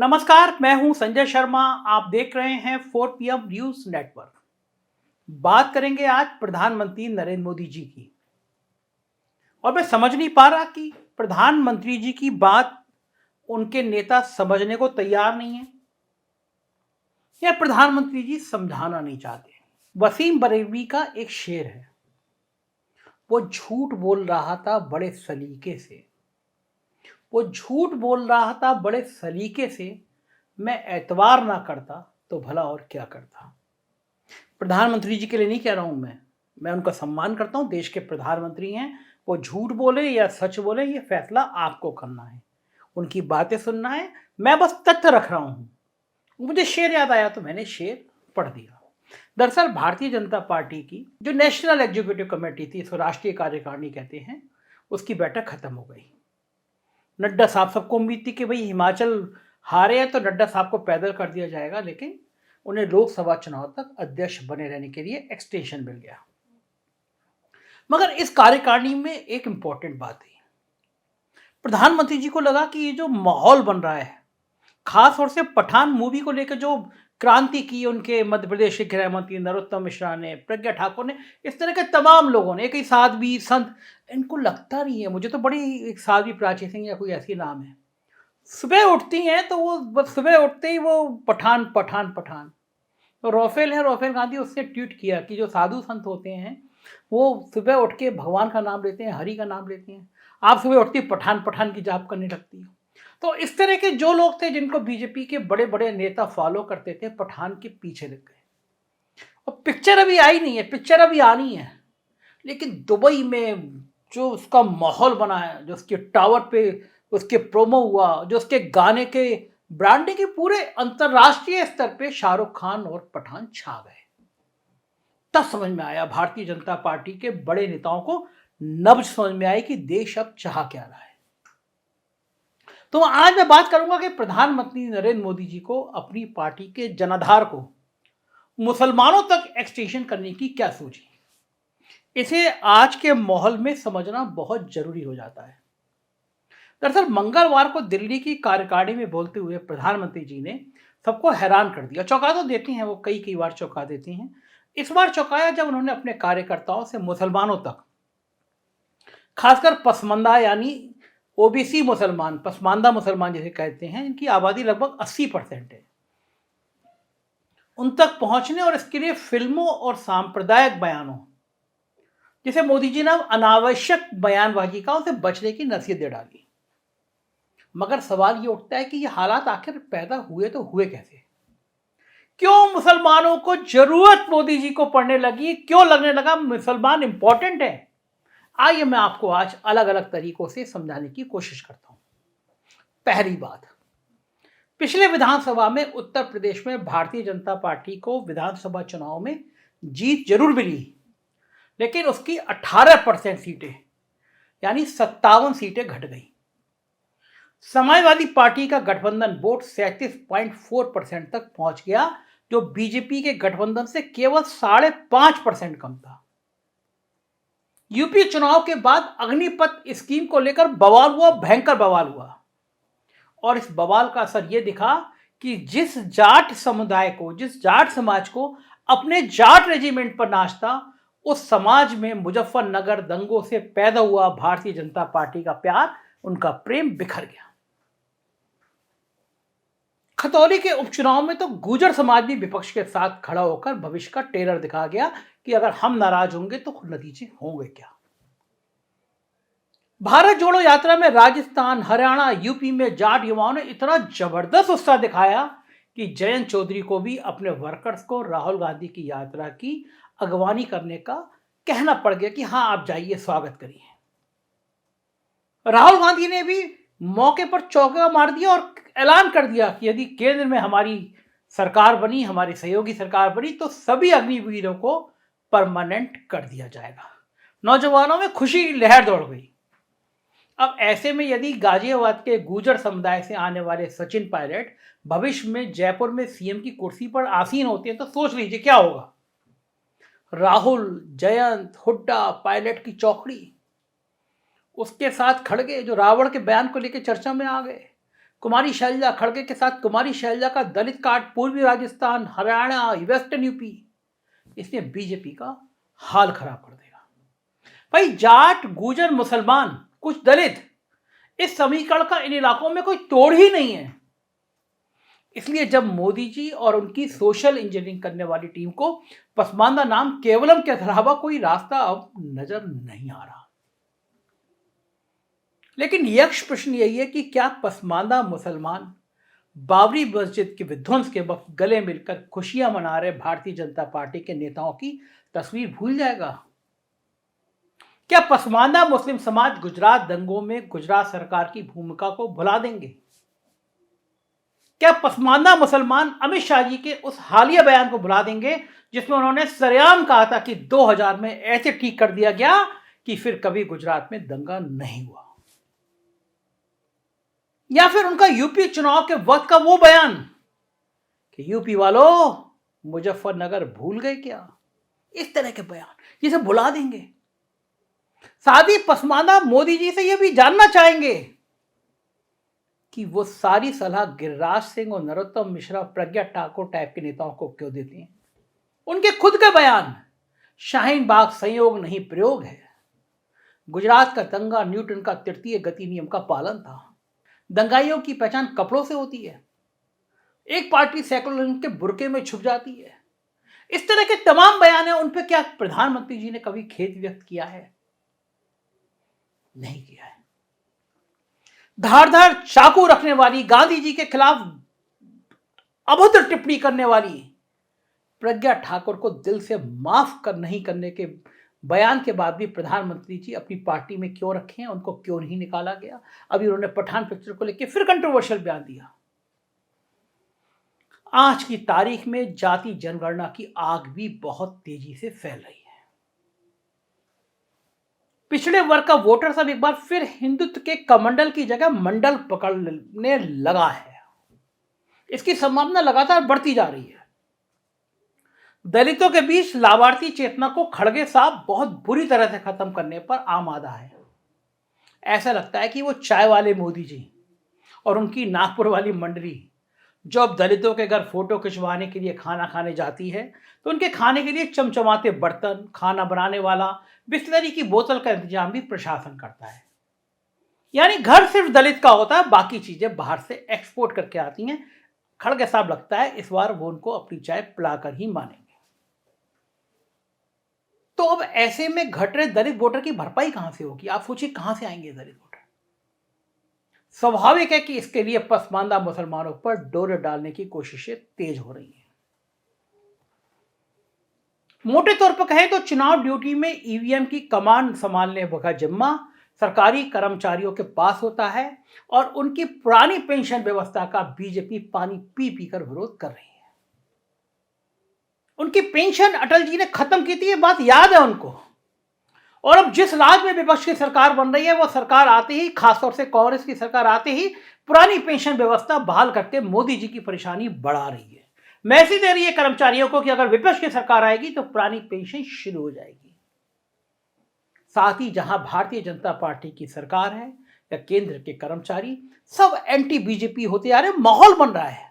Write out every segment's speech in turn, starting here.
नमस्कार, मैं हूं संजय शर्मा। आप देख रहे हैं 4 PM न्यूज नेटवर्क। बात करेंगे आज प्रधानमंत्री नरेंद्र मोदी जी की। और मैं समझ नहीं पा रहा कि प्रधानमंत्री जी की बात उनके नेता समझने को तैयार नहीं है या प्रधानमंत्री जी समझाना नहीं चाहते। वसीम बरेलवी का एक शेर है, वो झूठ बोल रहा था बड़े सलीके से। वो झूठ बोल रहा था बड़े सलीके से, मैं एतवार ना करता तो भला और क्या करता। प्रधानमंत्री जी के लिए नहीं कह रहा हूं मैं उनका सम्मान करता हूं, देश के प्रधानमंत्री हैं। वो झूठ बोले या सच बोले, ये फैसला आपको करना है, उनकी बातें सुनना है। मैं बस तथ्य रख रहा हूं। मुझे शेर याद आया तो मैंने शेर पढ़ दिया। दरअसल भारतीय जनता पार्टी की जो नेशनल एग्जीक्यूटिव कमेटी थी, इसको राष्ट्रीय कार्यकारिणी कहते हैं, उसकी बैठक खत्म हो गई। नड्डा साहब, सबको उम्मीद थी कि भाई हिमाचल हारे हैं तो नड्डा साहब को पैदल कर दिया जाएगा, लेकिन उन्हें लोकसभा चुनाव तक अध्यक्ष बने रहने के लिए एक्सटेंशन मिल गया। मगर इस कार्यकारिणी में एक इंपॉर्टेंट बात थी। प्रधानमंत्री जी को लगा कि ये जो माहौल बन रहा है, खास तौर से पठान मूवी को लेकर जो क्रांति की उनके मध्य प्रदेश के गृह मंत्री नरोत्तम मिश्रा ने, प्रज्ञा ठाकुर ने, इस तरह के तमाम लोगों ने, कई साध्वी संत, इनको लगता नहीं है, मुझे तो बड़ी एक साध्वी प्राची सिंह या कोई ऐसी नाम है, सुबह उठती हैं तो वो बस सुबह उठते ही वो पठान पठान पठान। तो राफेल है, राफेल गांधी, उसने ट्वीट किया कि जो साधु संत होते हैं वो सुबह उठ के भगवान का नाम लेते हैं, हरि का नाम लेते हैं। आप सुबह उठती पठान पठान की जाप करने लगती हो। तो इस तरह के जो लोग थे जिनको बीजेपी के बड़े बड़े नेता फॉलो करते थे, पठान के पीछे लग गए। और पिक्चर अभी आई नहीं है, पिक्चर अभी आनी है, लेकिन दुबई में जो उसका माहौल बना है, जो उसके टावर पे उसके प्रोमो हुआ, जो उसके गाने के ब्रांडिंग के पूरे अंतरराष्ट्रीय स्तर पे शाहरुख खान और पठान छा गए। तब समझ में आया, भारतीय जनता पार्टी के बड़े नेताओं को नब्ज समझ में आई कि देश अब चाह क्या रहा है। तो आज मैं बात करूंगा कि प्रधानमंत्री नरेंद्र मोदी जी को अपनी पार्टी के जनाधार को मुसलमानों तक एक्सटेंशन करने की क्या सोची। इसे आज के माहौल में समझना बहुत जरूरी हो जाता है। दरअसल मंगलवार को दिल्ली की कार्यकारिणी में बोलते हुए प्रधानमंत्री जी ने सबको हैरान कर दिया। चौंका तो देती हैं वो, कई कई बार चौंका देती हैं। इस बार चौंकाया जब उन्होंने अपने कार्यकर्ताओं से मुसलमानों तक, खासकर पसमानदा यानी ओबीसी मुसलमान, पसमानदा मुसलमान जिसे कहते हैं, इनकी आबादी लगभग 80% है, उन तक पहुंचने और इसके लिए फिल्मों और सांप्रदायिक बयानों, जिसे मोदी जी ने अनावश्यक बयानबाजी का, उनसे बचने की नसीहत दे डाली। मगर सवाल ये उठता है कि ये हालात आखिर पैदा हुए तो हुए कैसे? क्यों मुसलमानों को जरूरत मोदी जी को पड़ने लगी? क्यों लगने लगा मुसलमान इंपॉर्टेंट है? आइए मैं आपको आज अलग अलग तरीकों से समझाने की कोशिश करता हूं। पहली बात, पिछले विधानसभा में उत्तर प्रदेश में भारतीय जनता पार्टी को विधानसभा चुनाव में जीत जरूर मिली, लेकिन उसकी 18% सीटें यानी 57 सीटें घट गई। समाजवादी पार्टी का गठबंधन वोट 37.4% तक पहुंच गया, जो बीजेपी के गठबंधन से केवल 5.5% कम था। यूपी चुनाव के बाद अग्निपथ स्कीम को लेकर बवाल हुआ, भयंकर बवाल हुआ, और इस बवाल का असर यह दिखा कि जिस जाट समुदाय को, जिस जाट समाज को अपने जाट रेजिमेंट पर नाच था, उस समाज में मुजफ्फरनगर दंगों से पैदा हुआ भारतीय जनता पार्टी का प्यार, उनका प्रेम बिखर गया। खतौली के उपचुनाव में तो गुर्जर समाज भी विपक्ष के साथ खड़ा होकर भविष्य का टेलर दिखा गया कि अगर हम नाराज होंगे तो नतीजे होंगे क्या। भारत जोड़ो यात्रा में राजस्थान, हरियाणा, यूपी में जाट युवाओं ने इतना जबरदस्त उत्साह दिखाया कि जयंत चौधरी को भी अपने वर्कर्स को राहुल गांधी की यात्रा की अगवानी करने का कहना पड़ गया कि हां आप जाइए, स्वागत करिए। राहुल गांधी ने भी मौके पर चौका मार दिया और ऐलान कर दिया कि यदि केंद्र में हमारी सरकार बनी, हमारी सहयोगी सरकार बनी, तो सभी अग्निवीरों को परमानेंट कर दिया जाएगा। नौजवानों में खुशी लहर दौड़ गई। अब ऐसे में यदि गाजियाबाद के गुर्जर समुदाय से आने वाले सचिन पायलट भविष्य में जयपुर में सीएम की कुर्सी पर आसीन होते हैं, तो सोच लीजिए क्या होगा। राहुल, जयंत, हुड्डा, पायलट की चौकड़ी, उसके साथ खड़गे जो रावण के बयान को लेकर चर्चा में आ गए, कुमारी शैलजा खड़गे के साथ कुमारी शैलजा का दलित कार्ड पूर्वी राजस्थान, हरियाणा, वेस्टर्न यूपी, इसने बीजेपी का हाल खराब कर देगा। भाई जाट, गुर्जर, मुसलमान, कुछ दलित, इस समीकरण का इन इलाकों में कोई तोड़ ही नहीं है। इसलिए जब मोदी जी और उनकी सोशल इंजीनियरिंग करने वाली टीम को पसमानदा नाम केवलम के अलावा कोई रास्ता अब नजर नहीं आ रहा। लेकिन यक्ष प्रश्न यही है कि क्या पसमानदा मुसलमान बाबरी मस्जिद के विध्वंस के वक्त गले मिलकर खुशियां मना रहे भारतीय जनता पार्टी के नेताओं की तस्वीर भूल जाएगा? क्या पसमानदा मुस्लिम समाज गुजरात दंगों में गुजरात सरकार की भूमिका को भुला देंगे? क्या पसमानदा मुसलमान अमित शाह जी के उस हालिया बयान को भुला देंगे जिसमें उन्होंने सरेआम कहा था कि 2000 में ऐसे ठीक कर दिया गया कि फिर कभी गुजरात में दंगा नहीं हुआ? या फिर उनका यूपी चुनाव के वक्त का वो बयान कि यूपी वालों मुजफ्फरनगर भूल गए क्या, इस तरह के बयान ये सब भुला देंगे? साथ ही पसमानदा मोदी जी से यह भी जानना चाहेंगे कि वो सारी सलाह गिरिराज सिंह और नरोत्तम मिश्रा, प्रज्ञा ठाकुर टाइप के नेताओं को क्यों देते हैं? उनके खुद के बयान शाहीन बाग संयोग नहीं प्रयोग है। गुजरात का दंगा न्यूटन का तृतीय गति नियम का पालन था। दंगाइयों की पहचान कपड़ों से होती है। एक पार्टी सेकुलरिज्म के बुरके में छुप जाती है। इस तरह के तमाम बयान हैं, उन पर क्या प्रधानमंत्री जी ने कभी खेद व्यक्त किया है? नहीं किया है। धारदार चाकू रखने वाली, गांधी जी के खिलाफ अभद्र टिप्पणी करने वाली प्रज्ञा ठाकुर को दिल से माफ कर नहीं करने के बयान के बाद भी प्रधानमंत्री जी अपनी पार्टी में क्यों रखे हैं? उनको क्यों नहीं निकाला गया? अभी उन्होंने पठान पिक्चर को लेकर फिर कंट्रोवर्शियल बयान दिया। आज की तारीख में जाति जनगणना की आग भी बहुत तेजी से फैल रही है। पिछड़े वर्ग का वोटर सब एक बार फिर हिंदुत्व के कमंडल की जगह मंडल पकड़ने लगा है। इसकी संभावना लगातार बढ़ती जा रही है। दलितों के बीच लाभार्थी चेतना को खड़गे साहब बहुत बुरी तरह से खत्म करने पर आमादा है। ऐसा लगता है कि वो चाय वाले मोदी जी और उनकी नागपुर वाली मंडली जो अब दलितों के घर फोटो खिंचवाने के लिए खाना खाने जाती है तो उनके खाने के लिए चमचमाते बर्तन, खाना बनाने वाला, बिस्लरी की बोतल का इंतजाम भी प्रशासन करता है। यानी घर सिर्फ दलित का होता है, बाकी चीजें बाहर से एक्सपोर्ट करके आती हैं। खड़गे साहब लगता है इस बार वो उनको अपनी चाय पिलाकर ही मानेंगे। तो अब ऐसे में घट रहे दलित वोटर की भरपाई कहां से होगी? आप सोचिए कहां से आएंगे दलित वोटर? स्वाभाविक है कि इसके लिए पसमानदा मुसलमानों पर डोरे डालने की कोशिशें तेज हो रही हैं। मोटे तौर पर कहें तो चुनाव ड्यूटी में ईवीएम की कमान संभालने का जिम्मा सरकारी कर्मचारियों के पास होता है और उनकी पुरानी पेंशन व्यवस्था का बीजेपी पानी पी पी कर विरोध कर रही है। उनकी पेंशन अटल जी ने खत्म की थी, ये बात याद है उनको। और अब जिस राज्य में विपक्ष की सरकार बन रही है वो सरकार आते ही, खासतौर से कांग्रेस की सरकार आते ही, पुरानी पेंशन व्यवस्था बहाल करके मोदी जी की परेशानी बढ़ा रही है। मैसेज दे रही है कर्मचारियों को कि अगर विपक्ष की सरकार आएगी तो पुरानी पेंशन शुरू हो जाएगी। साथ ही जहां भारतीय जनता पार्टी की सरकार है या केंद्र के कर्मचारी सब एंटी बीजेपी होते जा रहे, माहौल बन रहा है।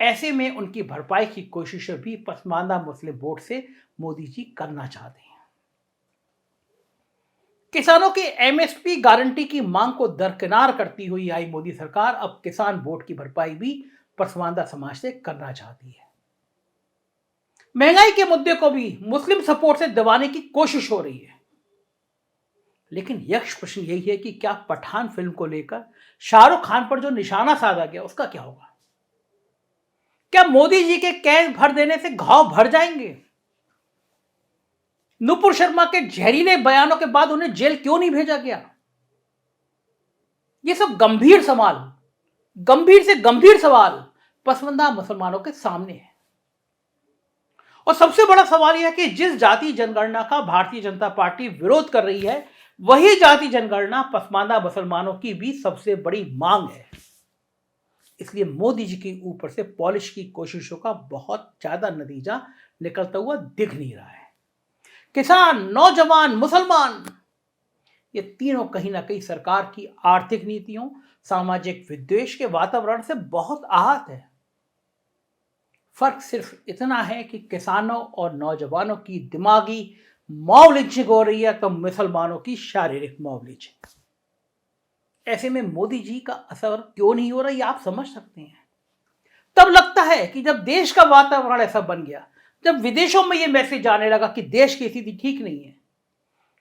ऐसे में उनकी भरपाई की कोशिशें भी पसमानदा मुस्लिम वोट से मोदी जी करना चाहते हैं। किसानों की एमएसपी गारंटी की मांग को दरकिनार करती हुई आई मोदी सरकार अब किसान वोट की भरपाई भी पसमानदा समाज से करना चाहती है। महंगाई के मुद्दे को भी मुस्लिम सपोर्ट से दबाने की कोशिश हो रही है। लेकिन यक्ष प्रश्न यही है कि क्या पठान फिल्म को लेकर शाहरुख खान पर जो निशाना साधा गया उसका क्या होगा? क्या मोदी जी के कैश भर देने से घाव भर जाएंगे? नुपुर शर्मा के जहरीले बयानों के बाद उन्हें जेल क्यों नहीं भेजा गया? ये सब गंभीर सवाल, गंभीर से गंभीर सवाल पसमानदा मुसलमानों के सामने है। और सबसे बड़ा सवाल यह है कि जिस जाति जनगणना का भारतीय जनता पार्टी विरोध कर रही है वही जाति जनगणना पसमानदा मुसलमानों की भी सबसे बड़ी मांग है। इसलिए मोदी जी के ऊपर से पॉलिश की कोशिशों का बहुत ज्यादा नतीजा निकलता हुआ दिख नहीं रहा है। किसान, नौजवान, मुसलमान ये तीनों कहीं ना कहीं सरकार की आर्थिक नीतियों, सामाजिक विद्वेष के वातावरण से बहुत आहत है। फर्क सिर्फ इतना है कि किसानों और नौजवानों की दिमागी मॉब लिंचिंग हो रही है तो मुसलमानों की शारीरिक मॉब लिंचिंग। ऐसे में मोदी जी का असर क्यों नहीं हो रहा ये आप समझ सकते हैं। तब लगता है कि जब देश का वातावरण ऐसा बन गया, जब विदेशों में यह मैसेज आने लगा कि देश की स्थिति ठीक नहीं है।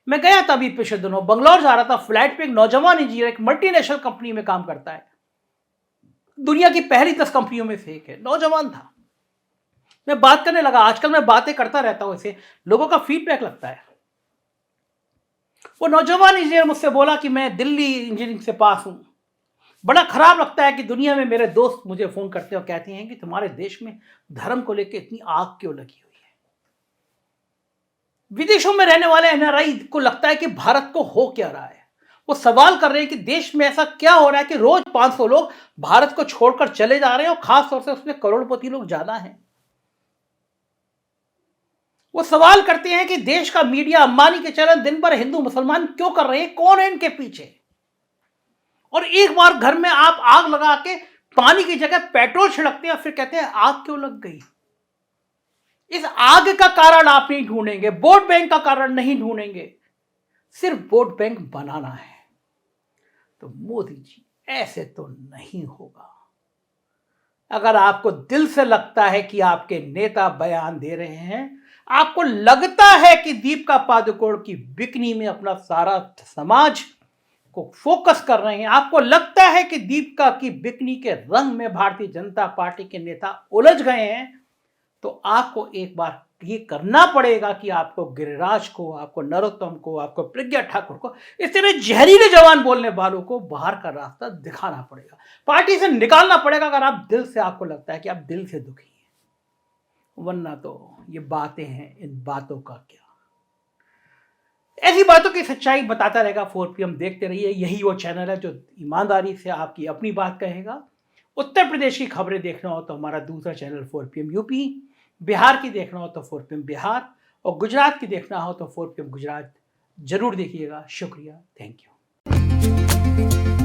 मैं गया था अभी पिछले दिनों, बंगलौर जा रहा था, फ्लाइट पे एक नौजवान इंजीनियर एक मल्टीनेशनल कंपनी में काम करता है, दुनिया की पहली 10 कंपनियों में से एक है, नौजवान था। मैं बात करने लगा, आजकल मैं बातें करता रहता हूं, इसे लोगों का फीडबैक लगता है। वो नौजवान इंजीनियर मुझसे बोला कि मैं दिल्ली इंजीनियरिंग से पास हूं, बड़ा खराब लगता है कि दुनिया में मेरे दोस्त मुझे फोन करते हैं और कहते हैं कि तुम्हारे देश में धर्म को लेकर इतनी आग क्यों लगी हुई है। विदेशों में रहने वाले एनआरआई को लगता है कि भारत को हो क्या रहा है। वो सवाल कर रहे हैं कि देश में ऐसा क्या हो रहा है कि रोज 500 लोग भारत को छोड़कर चले जा रहे हैं और खासतौर से उसमें करोड़पति लोग ज्यादा हैं। वो सवाल करते हैं कि देश का मीडिया, अंबानी के चैनल दिन भर हिंदू मुसलमान क्यों कर रहे हैं, कौन है इनके पीछे। और एक बार घर में आप आग लगा के पानी की जगह पेट्रोल छिड़कते हैं, फिर कहते हैं आग क्यों लग गई। इस आग का कारण आप नहीं ढूंढेंगे, वोट बैंक का कारण नहीं ढूंढेंगे, सिर्फ वोट बैंक बनाना है। तो मोदी जी ऐसे तो नहीं होगा। अगर आपको दिल से लगता है कि आपके नेता बयान दे रहे हैं, आपको लगता है कि दीपिका पादुकोण की बिकनी में अपना सारा समाज को फोकस कर रहे हैं, आपको लगता है कि दीपिका की बिकनी के रंग में भारतीय जनता पार्टी के नेता उलझ गए हैं, तो आपको एक बार ये करना पड़ेगा कि आपको गिरिराज को, आपको नरोत्तम को, आपको प्रज्ञा ठाकुर को, इस तरह जहरीले जवान बोलने वालों को बाहर का रास्ता दिखाना पड़ेगा, पार्टी से निकालना पड़ेगा। अगर आप दिल से, आपको लगता है कि आप दिल से दुखी हैं, वरना तो ये बातें हैं, इन बातों का क्या। ऐसी बातों की सच्चाई बताता रहेगा 4PM, देखते रहिए। यही वो चैनल है जो ईमानदारी से आपकी अपनी बात कहेगा। उत्तर प्रदेश की खबरें देखना हो तो हमारा दूसरा चैनल 4PM यूपी, बिहार की देखना हो तो 4PM बिहार, और गुजरात की देखना हो तो 4PM गुजरात जरूर देखिएगा। शुक्रिया, थैंक यू।